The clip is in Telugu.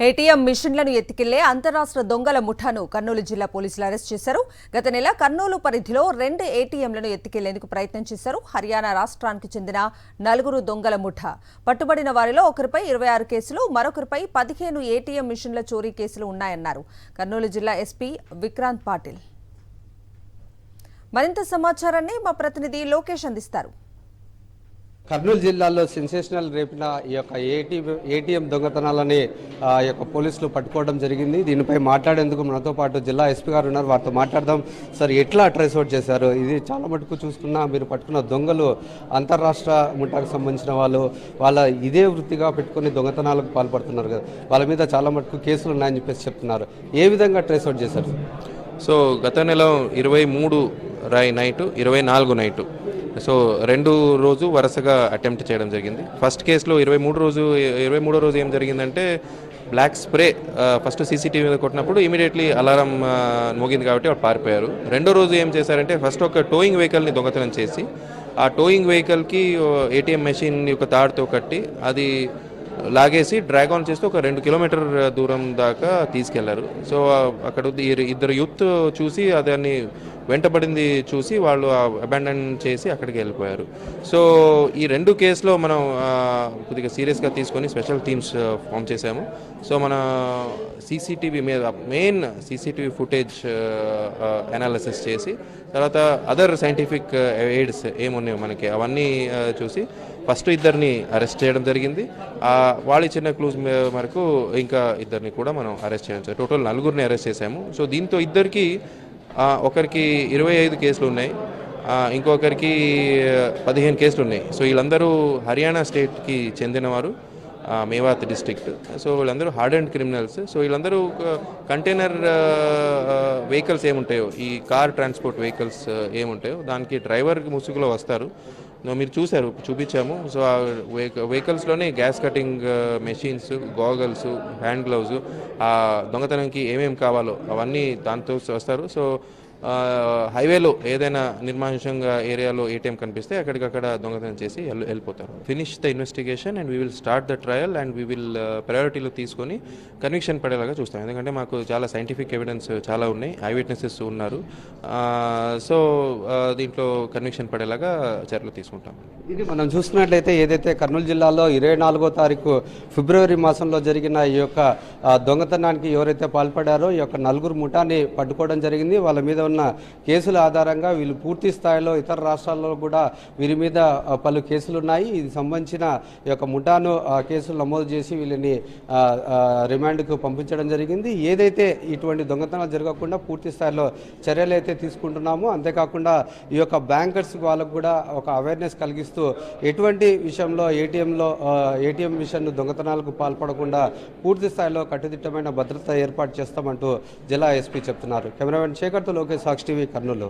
ఏటీఎం మిషన్లను ఎత్తికెళ్లే అంతరాష్ట్ర దొంగల ముఠాను కర్నూలు జిల్లా పోలీసులు అరెస్ట్ చేశారు. గత నెల కర్నూలు పరిధిలో 2 ఏటీఎంలను ఎత్తికెళ్లేందుకు ప్రయత్నం చేశారు. హర్యానా రాష్ట్రానికి చెందిన 4 దొంగల ముఠా. పట్టుబడిన వారిలో ఒకరిపై 26 కేసులు, మరొకరిపై 15 ఏటీఎం మిషన్ల చోరీ కేసులు ఉన్నాయన్నారు కర్నూలు జిల్లా ఎస్పీ విక్రాంత్ పాటిల్. మరింత సమాచారాన్ని మా ప్రతినిధి లోకేష్ అందిస్తారు. కర్నూలు జిల్లాలో సెన్సేషనల్ రేపిన ఈ యొక్క ఏటీఎం దొంగతనాలని పోలీసులు పట్టుకోవడం జరిగింది. దీనిపై మాట్లాడేందుకు మనతో పాటు జిల్లా ఎస్పీ గారు ఉన్నారు. వారితో మాట్లాడదాం. సార్, ఎట్లా ట్రేస్ అవుట్ చేశారు? ఇది చాలా మటుకు చూసుకున్నా మీరు పట్టుకున్న దొంగలు అంతర్రాష్ట్ర ముఠాకు సంబంధించిన వాళ్ళ ఇదే వృత్తిగా పెట్టుకుని దొంగతనాలకు పాల్పడుతున్నారు కదా, వాళ్ళ మీద చాలా మటుకు కేసులు ఉన్నాయని చెప్పేసి చెప్తున్నారు. ఏ విధంగా ట్రేస్ అవుట్ చేశారు? సో గత నెల 23 నైటు 24 నైటు సో 2 రోజు వరుసగా అటెంప్ట్ చేయడం జరిగింది. ఫస్ట్ కేసులో 23 రోజు ఏం జరిగిందంటే బ్లాక్ స్ప్రే ఫస్ట్ సీసీటీవీ మీద కొట్టినప్పుడు ఇమీడియట్లీ అలారం మోగింది కాబట్టి వాళ్ళు పారిపోయారు. రెండో రోజు ఏం చేశారంటే ఫస్ట్ ఒక టోయింగ్ వెహికల్ని దొంగతనం చేసి ఆ టోయింగ్ వెహికల్కి ఏటీఎం మెషిన్ యొక్క తాడుతో కట్టి అది లాగేసి డ్రాగ్ ఆన్ చేస్తూ ఒక 2 కిలోమీటర్ దూరం దాకా తీసుకెళ్లారు. సో అక్కడ ఇద్దరు యూత్ చూసి దాన్ని వెంటబడింది చూసి వాళ్ళు అబాండన్ చేసి అక్కడికి వెళ్ళిపోయారు. సో ఈ 2 కేసులో మనం కొద్దిగా సీరియస్గా తీసుకొని స్పెషల్ టీమ్స్ ఫామ్ చేశాము. సో మన సీసీటీవీ మీద మెయిన్ సీసీటీవీ ఫుటేజ్ అనాలిసిస్ చేసి తర్వాత అదర్ సైంటిఫిక్ ఎయిడ్స్ ఏమున్నాయో మనకి అవన్నీ చూసి ఫస్ట్ ఇద్దరిని అరెస్ట్ చేయడం జరిగింది. వాళ్ళు ఇచ్చిన క్లూస్ మేరకు ఇంకా ఇద్దరిని కూడా మనం అరెస్ట్ చేయడం జరిగింది. టోటల్ 4 అరెస్ట్ చేశాము. సో దీంతో ఇద్దరికి ఒకరికి 25 కేసులు ఉన్నాయి, ఇంకొకరికి 15 కేసులు ఉన్నాయి. సో వీళ్ళందరూ హర్యానా స్టేట్కి చెందినవారు, మేవాత్ డిస్ట్రిక్ట్. సో వీళ్ళందరూ హార్డ్ అండ్ క్రిమినల్స్. సో వీళ్ళందరూ కంటైనర్ వెహికల్స్ ఏముంటాయో, ఈ కార్ ట్రాన్స్పోర్ట్ వెహికల్స్ ఏముంటాయో దానికి డ్రైవర్ ముసుగులో వస్తారు. మీరు చూశారు, చూపించాము. సో ఆ వెహికల్స్లోనే gas cutting machines, goggles, hand gloves, ఆ దొంగతనంకి ఏమేమి కావాలో అవన్నీ దాంతో వస్తారు. సో హైవేలో ఏదైనా నిర్మానుషంగా ఏరియాలో ఏటీఎం కనిపిస్తే అక్కడికక్కడ దొంగతనం చేసి వెళ్ళిపోతారు. Finish the investigation and we will start the trial and we will ప్రయారిటీలో తీసుకొని కన్విక్షన్ పడేలాగా చూస్తాం. ఎందుకంటే మాకు చాలా సైంటిఫిక్ ఎవిడెన్స్ చాలా ఉన్నాయి, ఐ విట్నెసెస్ ఉన్నారు. సో దీంట్లో కన్విక్షన్ పడేలాగా చర్యలు తీసుకుంటాం. ఇది మనం చూసుకున్నట్లయితే ఏదైతే కర్నూలు జిల్లాలో 24వ తారీఖు ఫిబ్రవరి మాసంలో జరిగిన ఈ యొక్క దొంగతనానికి ఎవరైతే పాల్పడారో ఈ యొక్క 4 ముఠాని పట్టుకోవడం జరిగింది. వాళ్ళ మీద ఉన్న కేసుల ఆధారంగా వీళ్ళు పూర్తి స్థాయిలో ఇతర రాష్ట్రాల్లో కూడా వీరి మీద పలు కేసులు ఉన్నాయి. ఇది సంబంధించిన ఈ యొక్క ముఠాను కేసులు నమోదు చేసి వీళ్ళని రిమాండ్కు పంపించడం జరిగింది. ఏదైతే ఇటువంటి దొంగతనాలు జరగకుండా పూర్తి స్థాయిలో చర్యలు అయితే తీసుకుంటున్నామో, అంతేకాకుండా ఈ యొక్క బ్యాంకర్స్ వాళ్ళకు కూడా ఒక అవేర్నెస్ కలిగిస్తూ ఎటువంటి విషయంలో ఏటీఎం మిషన్ దొంగతనాలకు పాల్పడకుండా పూర్తి స్థాయిలో కట్టుదిట్టమైన భద్రత ఏర్పాటు చేస్తామంటూ జిల్లా ఎస్పీ చెప్తున్నారు. కెమెరామెన్ శేఖర్తో లోకేష్, సాక్షి టీవీ, కర్నూలు.